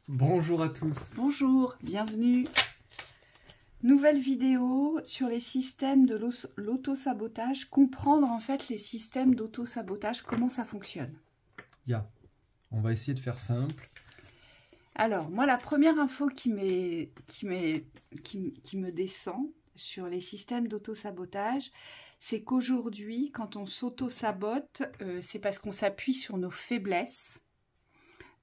Bonjour à tous. Bonjour, bienvenue. Nouvelle vidéo sur les systèmes de l'auto-sabotage. Comprendre en fait les systèmes d'auto-sabotage, comment ça fonctionne. On va essayer de faire simple. Alors, moi, la première info qui me descend sur les systèmes d'auto-sabotage, c'est qu'aujourd'hui, quand on s'auto-sabote, c'est parce qu'on s'appuie sur nos faiblesses.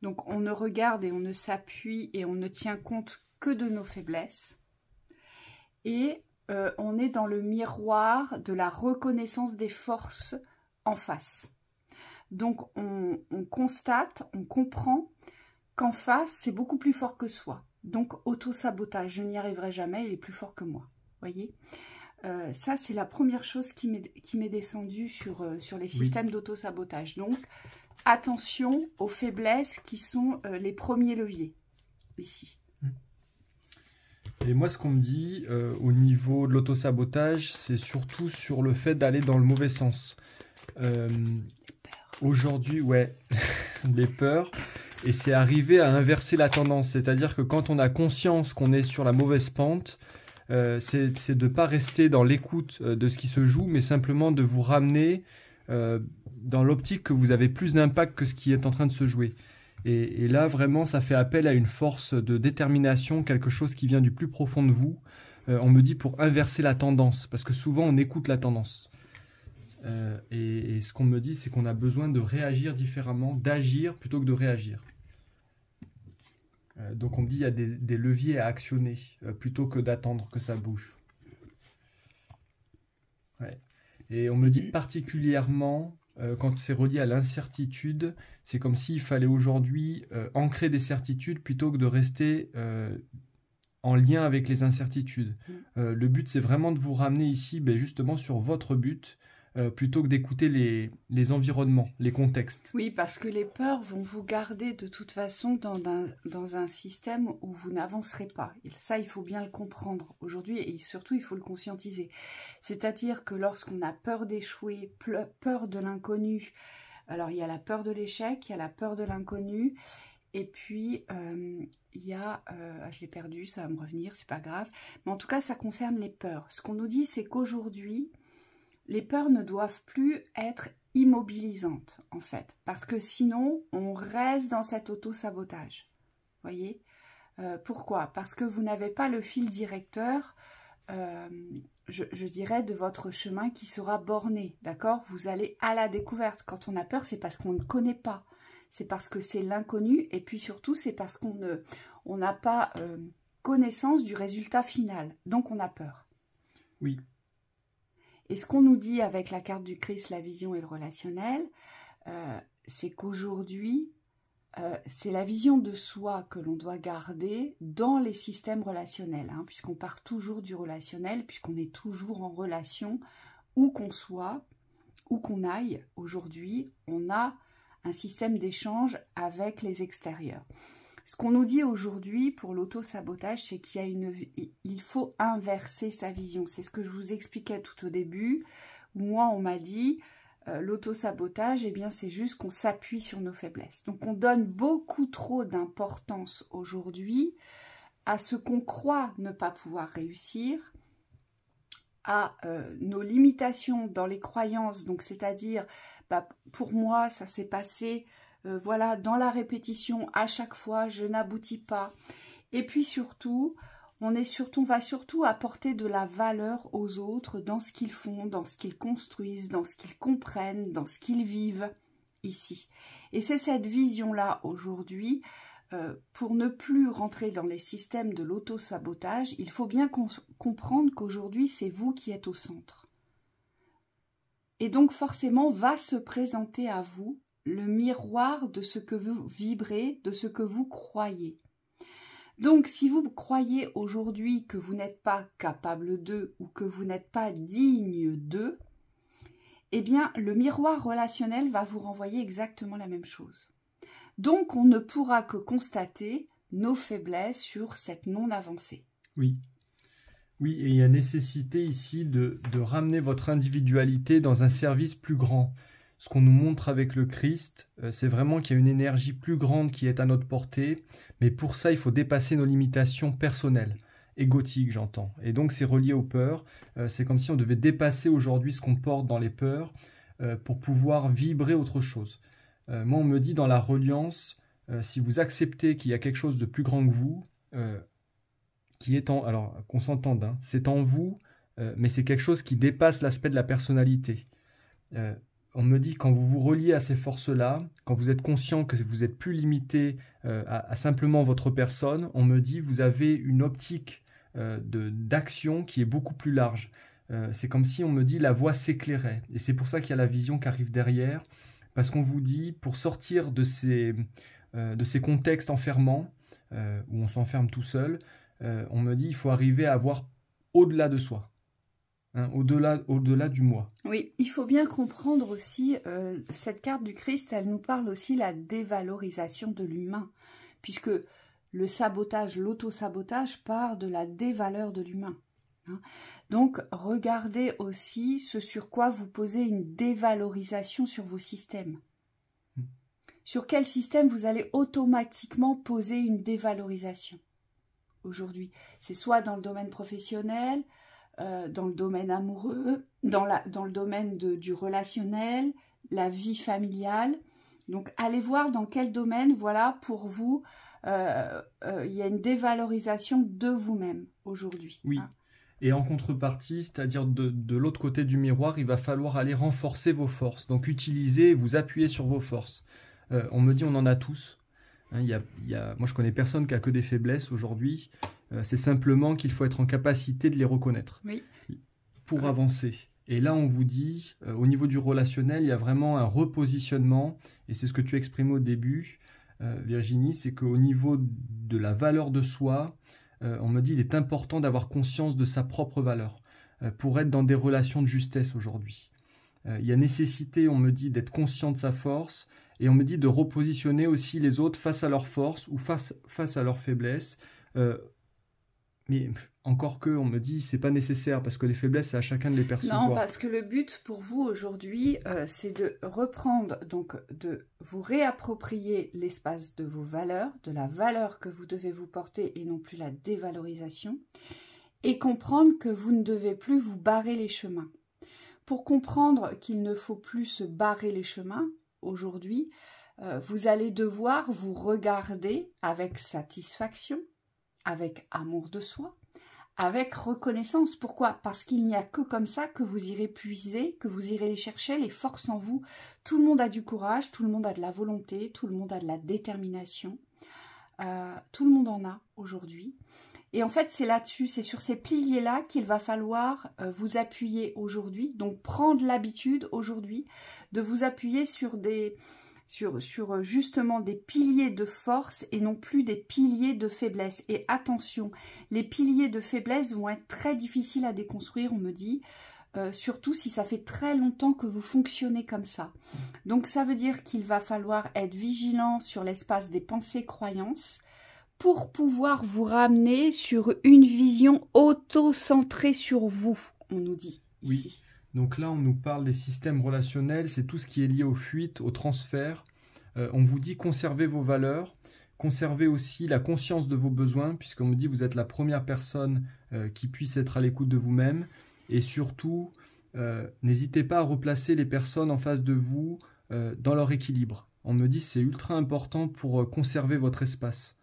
Donc, on ne regarde et on ne s'appuie et on ne tient compte que de nos faiblesses. Et on est dans le miroir de la reconnaissance des forces en face. Donc, on constate, on comprend qu'en face, c'est beaucoup plus fort que soi. Donc, auto-sabotage, je n'y arriverai jamais, il est plus fort que moi. Voyez, ça, c'est la première chose qui m'est descendue sur les systèmes d'auto-sabotage. Donc, attention aux faiblesses qui sont les premiers leviers, ici. Et moi, ce qu'on me dit au niveau de l'auto-sabotage, c'est surtout sur le fait d'aller dans le mauvais sens. Aujourd'hui, ouais, les peurs. Et c'est arriver à inverser la tendance. C'est-à-dire que quand on a conscience qu'on est sur la mauvaise pente, c'est de ne pas rester dans l'écoute de ce qui se joue, mais simplement de vous ramener dans l'optique que vous avez plus d'impact que ce qui est en train de se jouer. Et là, vraiment, ça fait appel à une force de détermination, quelque chose qui vient du plus profond de vous. On me dit pour inverser la tendance, parce que souvent, on écoute la tendance. Et ce qu'on me dit, c'est qu'on a besoin de réagir différemment, d'agir plutôt que de réagir. Donc, on me dit qu'il y a des leviers à actionner, plutôt que d'attendre que ça bouge. Ouais. Et on me dit particulièrement... quand c'est relié à l'incertitude, c'est comme s'il fallait aujourd'hui ancrer des certitudes plutôt que de rester en lien avec les incertitudes. Le but, c'est vraiment de vous ramener ici justement sur votre but, plutôt que d'écouter les environnements, les contextes. Oui, parce que les peurs vont vous garder de toute façon dans un système où vous n'avancerez pas. Et ça, il faut bien le comprendre aujourd'hui et surtout, il faut le conscientiser. C'est-à-dire que lorsqu'on a peur d'échouer, peur de l'inconnu, alors il y a la peur de l'échec, il y a la peur de l'inconnu, et puis il y a, je l'ai perdu, ça va me revenir, c'est pas grave, mais en tout cas, ça concerne les peurs. Ce qu'on nous dit, c'est qu'aujourd'hui, les peurs ne doivent plus être immobilisantes, en fait, parce que sinon, on reste dans cet auto-sabotage. Voyez, pourquoi? Parce que vous n'avez pas le fil directeur, je dirais, de votre chemin qui sera borné, d'accord? Vous allez à la découverte. Quand on a peur, c'est parce qu'on ne connaît pas. C'est parce que c'est l'inconnu, et puis surtout, c'est parce qu'on n'a pas connaissance du résultat final. Donc, on a peur. Oui. Et ce qu'on nous dit avec la carte du Christ, la vision et le relationnel, c'est qu'aujourd'hui, c'est la vision de soi que l'on doit garder dans les systèmes relationnels, hein, puisqu'on part toujours du relationnel, puisqu'on est toujours en relation, où qu'on soit, où qu'on aille. Aujourd'hui, on a un système d'échange avec les extérieurs. Ce qu'on nous dit aujourd'hui pour l'auto-sabotage, c'est qu'il faut inverser sa vision. C'est ce que je vous expliquais tout au début. Moi, on m'a dit, l'auto-sabotage, eh bien, c'est juste qu'on s'appuie sur nos faiblesses. Donc, on donne beaucoup trop d'importance aujourd'hui à ce qu'on croit ne pas pouvoir réussir, à nos limitations dans les croyances. Donc, c'est-à-dire, pour moi, ça s'est passé... voilà, dans la répétition, à chaque fois, je n'aboutis pas. Et puis surtout, on va surtout apporter de la valeur aux autres dans ce qu'ils font, dans ce qu'ils construisent, dans ce qu'ils comprennent, dans ce qu'ils vivent ici. Et c'est cette vision-là aujourd'hui, pour ne plus rentrer dans les systèmes de l'auto-sabotage, il faut bien comprendre qu'aujourd'hui, c'est vous qui êtes au centre. Et donc forcément, va se présenter à vous le miroir de ce que vous vibrez, de ce que vous croyez. Donc, si vous croyez aujourd'hui que vous n'êtes pas capable d'eux ou que vous n'êtes pas digne d'eux, eh bien, le miroir relationnel va vous renvoyer exactement la même chose. Donc, on ne pourra que constater nos faiblesses sur cette non-avancée. Oui. Oui, et il y a nécessité ici de ramener votre individualité dans un service plus grand. ce qu'on nous montre avec le Christ, c'est vraiment qu'il y a une énergie plus grande qui est à notre portée, mais pour ça, il faut dépasser nos limitations personnelles, égotiques, j'entends. Et donc, c'est relié aux peurs. C'est comme si on devait dépasser aujourd'hui ce qu'on porte dans les peurs pour pouvoir vibrer autre chose. Moi, on me dit dans la reliance, si vous acceptez qu'il y a quelque chose de plus grand que vous, qui est en... Alors, qu'on s'entende, hein, c'est en vous, mais c'est quelque chose qui dépasse l'aspect de la personnalité. On me dit, quand vous vous reliez à ces forces-là, quand vous êtes conscient que vous êtes plus limité à simplement votre personne, on me dit, vous avez une optique d'action qui est beaucoup plus large. C'est comme si on me dit, la voie s'éclairait. Et c'est pour ça qu'il y a la vision qui arrive derrière, parce qu'on vous dit, pour sortir de ces contextes enfermants, où on s'enferme tout seul, on me dit, il faut arriver à voir au-delà de soi. Hein, au-delà du moi. Oui, il faut bien comprendre aussi, cette carte du Christ, elle nous parle aussi de la dévalorisation de l'humain, puisque le sabotage, l'auto-sabotage part de la dévaleur de l'humain. Hein. Donc, regardez aussi ce sur quoi vous posez une dévalorisation sur vos systèmes. Sur quel système vous allez automatiquement poser une dévalorisation aujourd'hui? C'est soit dans le domaine professionnel, dans le domaine amoureux, dans le domaine du relationnel, la vie familiale. Donc, allez voir dans quel domaine, voilà, pour vous, il y a une dévalorisation de vous-même aujourd'hui. Oui. Hein. Et en contrepartie, c'est-à-dire de l'autre côté du miroir, il va falloir aller renforcer vos forces. Donc, utiliser, vous appuyer sur vos forces. On me dit, on en a tous. Hein, moi, je connais personne qui a que des faiblesses aujourd'hui. C'est simplement qu'il faut être en capacité de les reconnaître pour avancer. Et là, on vous dit, au niveau du relationnel, il y a vraiment un repositionnement, et c'est ce que tu exprimais au début, Virginie, c'est qu'au niveau de la valeur de soi, on me dit qu'il est important d'avoir conscience de sa propre valeur pour être dans des relations de justesse aujourd'hui. Il y a nécessité, on me dit, d'être conscient de sa force, et on me dit de repositionner aussi les autres face à leurs forces ou face à leurs faiblesses. Mais encore que, on me dit, c'est pas nécessaire parce que les faiblesses, c'est à chacun de les percevoir. Non, parce que le but pour vous aujourd'hui, c'est de reprendre, donc de vous réapproprier l'espace de vos valeurs, de la valeur que vous devez vous porter et non plus la dévalorisation, et comprendre que vous ne devez plus vous barrer les chemins. Pour comprendre qu'il ne faut plus se barrer les chemins aujourd'hui, vous allez devoir vous regarder avec satisfaction, avec amour de soi, avec reconnaissance. Pourquoi? Parce qu'il n'y a que comme ça que vous irez puiser, que vous irez chercher les forces en vous. Tout le monde a du courage, tout le monde a de la volonté, tout le monde a de la détermination. Tout le monde en a aujourd'hui. Et en fait, c'est là-dessus, c'est sur ces piliers-là qu'il va falloir vous appuyer aujourd'hui. Donc, prendre l'habitude aujourd'hui de vous appuyer sur justement des piliers de force et non plus des piliers de faiblesse. Et attention, les piliers de faiblesse vont être très difficiles à déconstruire, on me dit, surtout si ça fait très longtemps que vous fonctionnez comme ça. Donc ça veut dire qu'il va falloir être vigilant sur l'espace des pensées-croyances pour pouvoir vous ramener sur une vision auto-centrée sur vous, on nous dit ici. Oui. Donc là, on nous parle des systèmes relationnels, c'est tout ce qui est lié aux fuites, au transfert. On vous dit conservez vos valeurs, conservez aussi la conscience de vos besoins, puisqu'on me dit vous êtes la première personne qui puisse être à l'écoute de vous-même. Et surtout, n'hésitez pas à replacer les personnes en face de vous dans leur équilibre. On me dit c'est ultra important pour conserver votre espace.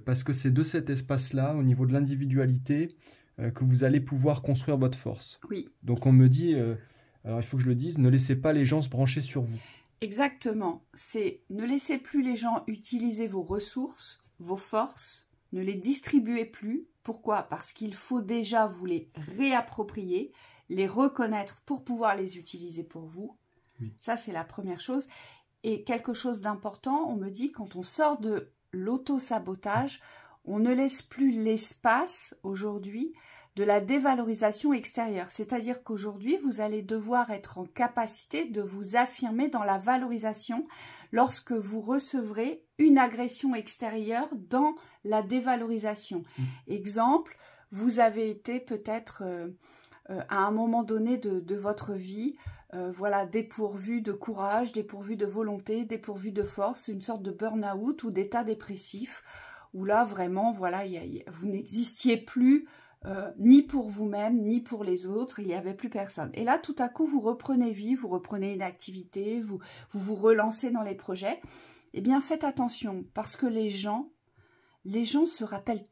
Parce que c'est de cet espace-là, au niveau de l'individualité, que vous allez pouvoir construire votre force. Oui. Donc on me dit, alors il faut que je le dise, ne laissez pas les gens se brancher sur vous. Exactement, c'est ne laissez plus les gens utiliser vos ressources, vos forces, ne les distribuez plus. Pourquoi? Parce qu'il faut déjà vous les réapproprier, les reconnaître pour pouvoir les utiliser pour vous. Oui. Ça, c'est la première chose. Et quelque chose d'important, on me dit, quand on sort de l'auto-sabotage, on ne laisse plus l'espace aujourd'hui de la dévalorisation extérieure. C'est-à-dire qu'aujourd'hui, vous allez devoir être en capacité de vous affirmer dans la valorisation lorsque vous recevrez une agression extérieure dans la dévalorisation. Exemple, vous avez été peut-être à un moment donné de votre vie, voilà, dépourvu de courage, dépourvu de volonté, dépourvu de force, une sorte de burn-out ou d'état dépressif, où là, vraiment, voilà, vous n'existiez plus ni pour vous-même, ni pour les autres, il n'y avait plus personne. Et là, tout à coup, vous reprenez vie, vous reprenez une activité, vous relancez dans les projets. Eh bien, faites attention, parce que les gens se rappellent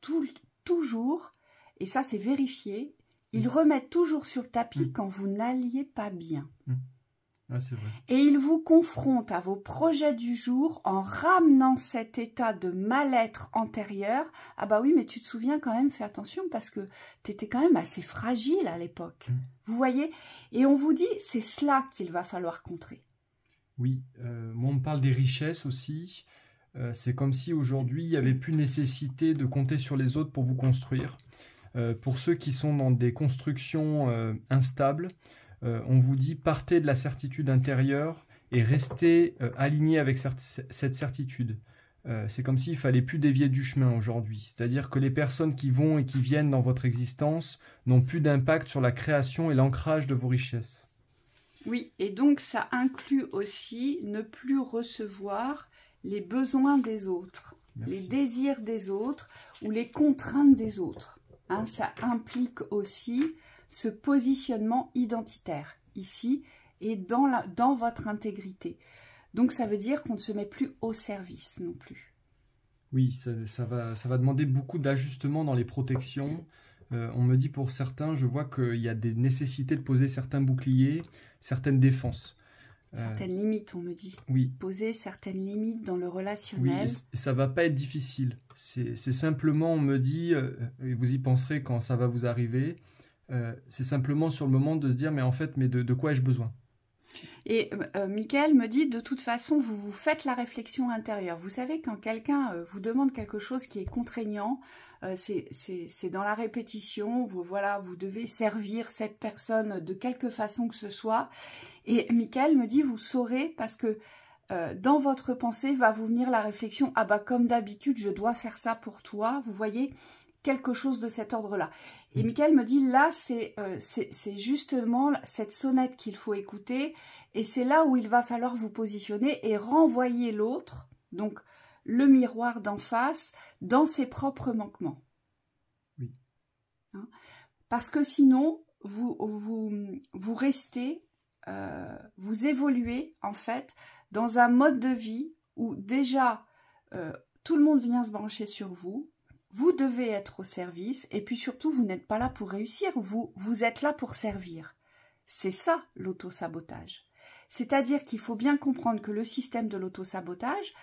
toujours, et ça, c'est vérifié, ils remettent toujours sur le tapis quand vous n'alliez pas bien. Ouais, c'est vrai. Et ils vous confrontent à vos projets du jour en ramenant cet état de mal-être antérieur. Ah bah oui, mais tu te souviens quand même, fais attention parce que tu étais quand même assez fragile à l'époque. Vous voyez? Et on vous dit, c'est cela qu'il va falloir contrer. Oui, moi on me parle des richesses aussi. C'est comme si aujourd'hui il n'y avait plus nécessité de compter sur les autres pour vous construire. Pour ceux qui sont dans des constructions instables, on vous dit partez de la certitude intérieure et restez aligné avec cette certitude. C'est comme s'il fallait plus dévier du chemin aujourd'hui. C'est-à-dire que les personnes qui vont et qui viennent dans votre existence n'ont plus d'impact sur la création et l'ancrage de vos richesses. Oui, et donc ça inclut aussi ne plus recevoir les besoins des autres, les désirs des autres ou les contraintes des autres. Hein, ça implique aussi ce positionnement identitaire ici et dans votre intégrité. Donc ça veut dire qu'on ne se met plus au service non plus. Oui, ça va demander beaucoup d'ajustements dans les protections. On me dit pour certains, je vois qu'il y a des nécessités de poser certains boucliers, certaines défenses. Certaines limites, on me dit. Oui. Poser certaines limites dans le relationnel. Oui, et ça va pas être difficile. C'est simplement, on me dit, et vous y penserez quand ça va vous arriver, c'est simplement sur le moment de se dire, mais en fait, de quoi ai-je besoin? Et Michael me dit, de toute façon, vous faites la réflexion intérieure. Vous savez, quand quelqu'un vous demande quelque chose qui est contraignant, c'est dans la répétition, vous devez servir cette personne de quelque façon que ce soit. Et Michael me dit, vous saurez, parce que dans votre pensée va vous venir la réflexion, ah bah comme d'habitude, je dois faire ça pour toi, vous voyez, quelque chose de cet ordre-là. Et Michael me dit, là, c'est justement cette sonnette qu'il faut écouter, et c'est là où il va falloir vous positionner et renvoyer l'autre, donc le miroir d'en face, dans ses propres manquements. Oui. Hein? Parce que sinon, vous restez, vous évoluez, en fait, dans un mode de vie où déjà, tout le monde vient se brancher sur vous, vous devez être au service, et puis surtout, vous n'êtes pas là pour réussir, vous êtes là pour servir. C'est ça, l'auto-sabotage. C'est-à-dire qu'il faut bien comprendre que le système de l'auto-sabotage,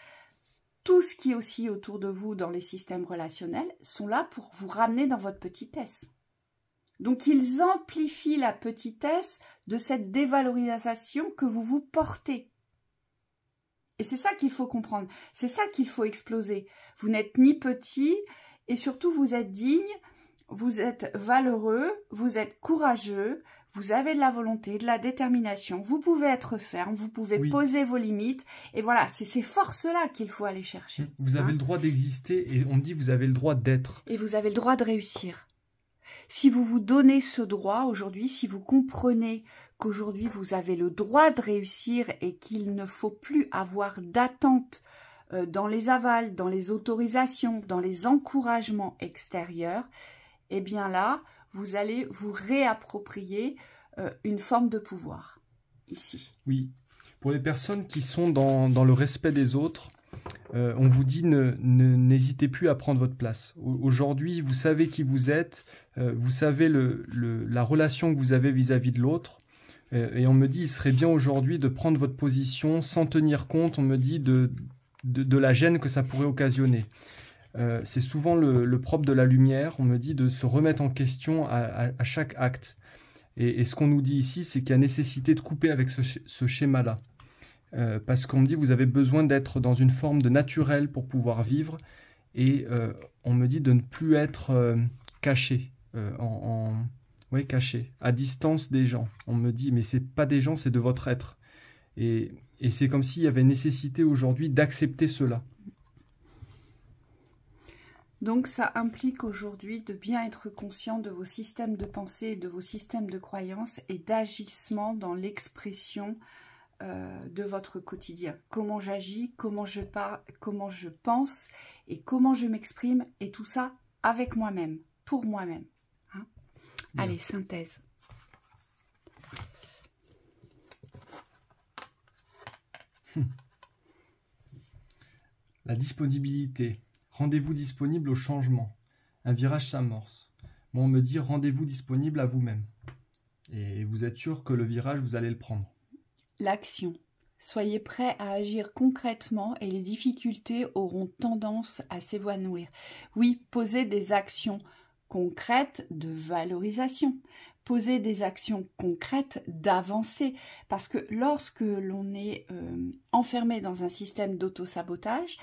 tout ce qui est aussi autour de vous dans les systèmes relationnels, sont là pour vous ramener dans votre petitesse. Donc, ils amplifient la petitesse de cette dévalorisation que vous vous portez. Et c'est ça qu'il faut comprendre, c'est ça qu'il faut exploser. Vous n'êtes ni petit, et surtout, vous êtes digne, vous êtes valeureux, vous êtes courageux, vous avez de la volonté, de la détermination, vous pouvez être ferme, vous pouvez poser vos limites. Et voilà, c'est ces forces-là qu'il faut aller chercher. Vous avez le droit d'exister et on dit vous avez le droit d'être. Et vous avez le droit de réussir. Si vous vous donnez ce droit aujourd'hui, si vous comprenez qu'aujourd'hui vous avez le droit de réussir et qu'il ne faut plus avoir d'attente dans les avals, dans les autorisations, dans les encouragements extérieurs, eh bien là, vous allez vous réapproprier une forme de pouvoir, ici. Oui, pour les personnes qui sont dans le respect des autres, on vous dit n'hésitez plus à prendre votre place. Aujourd'hui, vous savez qui vous êtes, vous savez la relation que vous avez vis-à-vis de l'autre, et on me dit il serait bien aujourd'hui de prendre votre position sans tenir compte, on me dit, de la gêne que ça pourrait occasionner. C'est souvent le propre de la lumière, on me dit de se remettre en question à chaque acte. Et ce qu'on nous dit ici, c'est qu'il y a nécessité de couper avec ce schéma-là. Parce qu'on me dit vous avez besoin d'être dans une forme de naturel pour pouvoir vivre. Et on me dit de ne plus être caché, caché, à distance des gens. On me dit mais c'est pas des gens, c'est de votre être. Et c'est comme s'il y avait nécessité aujourd'hui d'accepter cela. Donc ça implique aujourd'hui de bien être conscient de vos systèmes de pensée, de vos systèmes de croyances et d'agissement dans l'expression de votre quotidien. Comment j'agis, comment je parle, comment je pense et comment je m'exprime, et tout ça avec moi-même, pour moi-même. Hein? Allez, synthèse. La disponibilité. Rendez-vous disponible au changement. Un virage s'amorce. Bon, on me dit rendez-vous disponible à vous-même. Et vous êtes sûr que le virage, vous allez le prendre. L'action. Soyez prêts à agir concrètement et les difficultés auront tendance à s'évanouir. Oui, posez des actions concrètes de valorisation. Posez des actions concrètes d'avancée. Parce que lorsque l'on est enfermé dans un système d'auto-sabotage,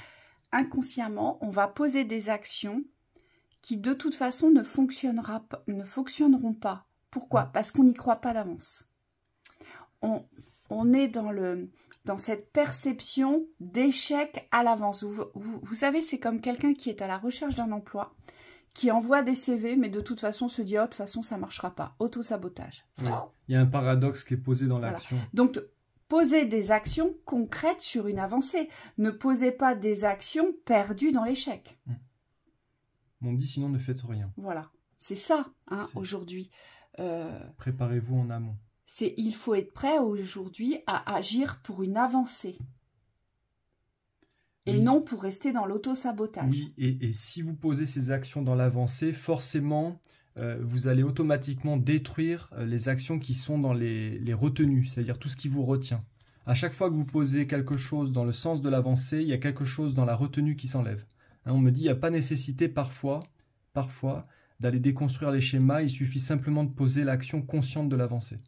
inconsciemment, on va poser des actions qui de toute façon ne fonctionneront pas. Pourquoi? Parce qu'on n'y croit pas d'avance. On est dans cette perception d'échec à l'avance. Vous savez, c'est comme quelqu'un qui est à la recherche d'un emploi, qui envoie des CV, mais de toute façon se dit « oh, de toute façon, ça ne marchera pas ». Auto-sabotage. Oui. Il y a un paradoxe qui est posé dans l'action. Voilà. Donc, posez des actions concrètes sur une avancée. Ne posez pas des actions perdues dans l'échec. On dit sinon ne faites rien. Voilà. C'est ça, hein, aujourd'hui. Préparez-vous en amont. Il faut être prêt aujourd'hui à agir pour une avancée. Et non pour rester dans l'auto-sabotage. Oui, et si vous posez ces actions dans l'avancée, forcément, vous allez automatiquement détruire les actions qui sont dans les retenues, c'est-à-dire tout ce qui vous retient. À chaque fois que vous posez quelque chose dans le sens de l'avancée, il y a quelque chose dans la retenue qui s'enlève. Hein, on me dit, il n'y a pas nécessité parfois, d'aller déconstruire les schémas, il suffit simplement de poser l'action consciente de l'avancée.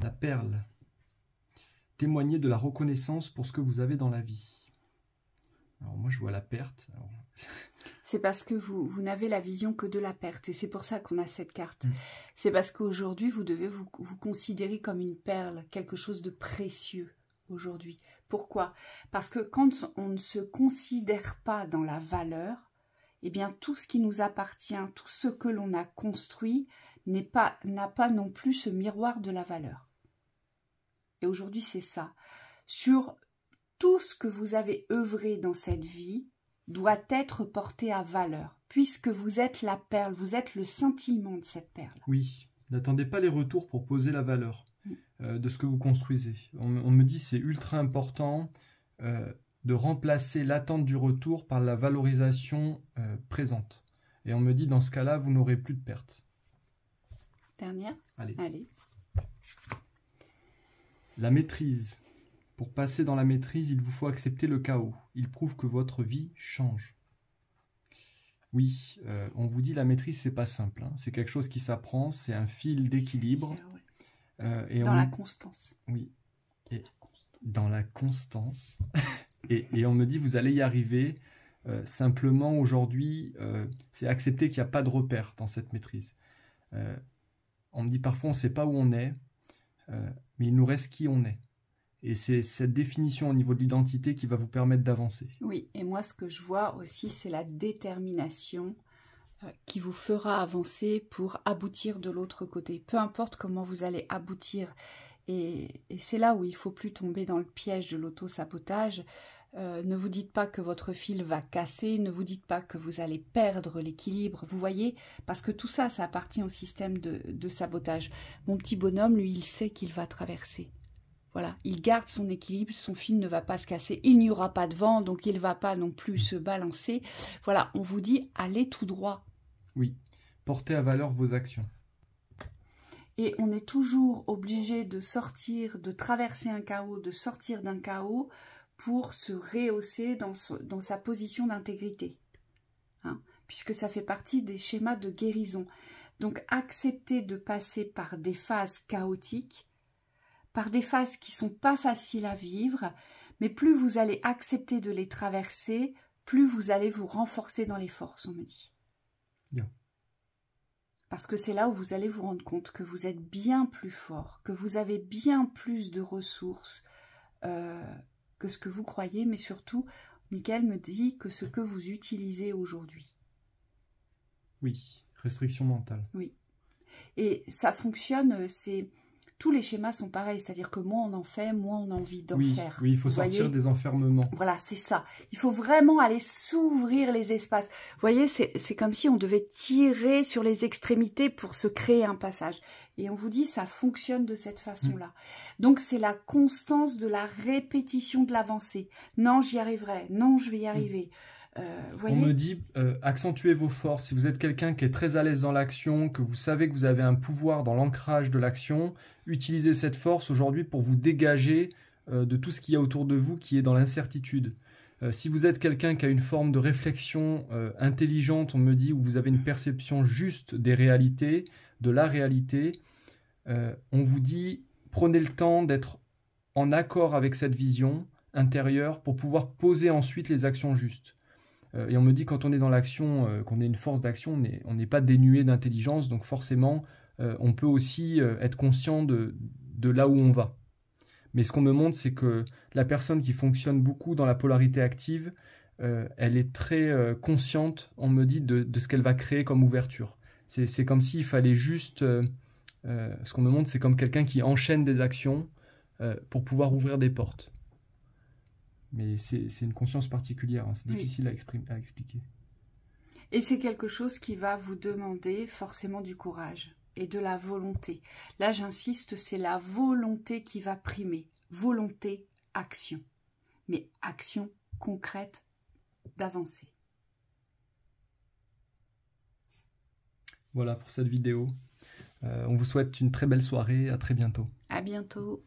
La perle. Témoignez de la reconnaissance pour ce que vous avez dans la vie. Alors moi je vois la perte. C'est parce que vous n'avez la vision que de la perte, et c'est pour ça qu'on a cette carte. C'est parce qu'aujourd'hui vous devez vous considérer comme une perle, quelque chose de précieux aujourd'hui. Pourquoi? Parce que quand on ne se considère pas dans la valeur, eh bien tout ce qui nous appartient, tout ce que l'on a construit n'a pas non plus ce miroir de la valeur. Et aujourd'hui c'est ça. Sur tout ce que vous avez œuvré dans cette vie doit être porté à valeur, puisque vous êtes la perle, vous êtes le scintillement de cette perle. Oui, n'attendez pas les retours pour poser la valeur de ce que vous construisez. On me dit c'est ultra important de remplacer l'attente du retour par la valorisation présente. Et on me dit dans ce cas-là, vous n'aurez plus de perte. Dernière. Allez. La maîtrise. Pour passer dans la maîtrise, il vous faut accepter le chaos. Il prouve que votre vie change. Oui, on vous dit la maîtrise, c'est pas simple. Hein. C'est quelque chose qui s'apprend, c'est un fil d'équilibre. Dans la constance. Oui, et dans la constance. et on me dit, vous allez y arriver. Simplement, aujourd'hui, c'est accepter qu'il n'y a pas de repère dans cette maîtrise. On me dit parfois, on ne sait pas où on est, mais il nous reste qui on est. Et c'est cette définition au niveau de l'identité qui va vous permettre d'avancer. Oui, et moi, ce que je vois aussi, c'est la détermination qui vous fera avancer pour aboutir de l'autre côté. Peu importe comment vous allez aboutir. Et c'est là où il ne faut plus tomber dans le piège de l'auto-sabotage. Ne vous dites pas que votre fil va casser, ne vous dites pas que vous allez perdre l'équilibre, vous voyez, parce que tout ça, ça appartient au système de sabotage. Mon petit bonhomme, lui, il sait qu'il va traverser. Voilà, il garde son équilibre, son fil ne va pas se casser, il n'y aura pas de vent, donc il ne va pas non plus se balancer. Voilà, on vous dit, allez tout droit. Oui, portez à valeur vos actions. Et on est toujours obligé de sortir, de traverser un chaos, de sortir d'un chaos pour se rehausser dans sa position d'intégrité. Hein, puisque ça fait partie des schémas de guérison. Donc acceptez de passer par des phases chaotiques, par des phases qui ne sont pas faciles à vivre, mais plus vous allez accepter de les traverser, plus vous allez vous renforcer dans les forces, on me dit. Bien. Parce que c'est là où vous allez vous rendre compte que vous êtes bien plus fort, que vous avez bien plus de ressources que ce que vous croyez, mais surtout, Mickaël me dit que ce que vous utilisez aujourd'hui. Oui, restriction mentale. Oui. Et ça fonctionne, tous les schémas sont pareils, c'est-à-dire que moins on en fait, moins on a envie d'en faire. Oui, il faut sortir des enfermements. Voilà, c'est ça. Il faut vraiment aller s'ouvrir les espaces. Vous voyez, c'est comme si on devait tirer sur les extrémités pour se créer un passage. Et on vous dit, ça fonctionne de cette façon-là. Donc, c'est la constance de la répétition de l'avancée. Non, j'y arriverai. Non, je vais y arriver. On me dit, accentuez vos forces. Si vous êtes quelqu'un qui est très à l'aise dans l'action, que vous savez que vous avez un pouvoir dans l'ancrage de l'action, utilisez cette force aujourd'hui pour vous dégager de tout ce qu'il y a autour de vous qui est dans l'incertitude. Si vous êtes quelqu'un qui a une forme de réflexion intelligente, on me dit, où vous avez une perception juste des réalités, de la réalité, on vous dit, prenez le temps d'être en accord avec cette vision intérieure pour pouvoir poser ensuite les actions justes. Et on me dit quand on est dans l'action, qu'on est une force d'action, on n'est pas dénué d'intelligence, donc forcément, on peut aussi être conscient de là où on va. Mais ce qu'on me montre, c'est que la personne qui fonctionne beaucoup dans la polarité active, elle est très consciente, on me dit, de ce qu'elle va créer comme ouverture. C'est comme s'il fallait juste... ce qu'on me montre, c'est comme quelqu'un qui enchaîne des actions pour pouvoir ouvrir des portes. Mais c'est une conscience particulière, hein. C'est difficile à expliquer. Et c'est quelque chose qui va vous demander forcément du courage et de la volonté. Là, j'insiste, c'est la volonté qui va primer. Volonté, action. Mais action concrète d'avancer. Voilà pour cette vidéo. On vous souhaite une très belle soirée. À très bientôt. À bientôt.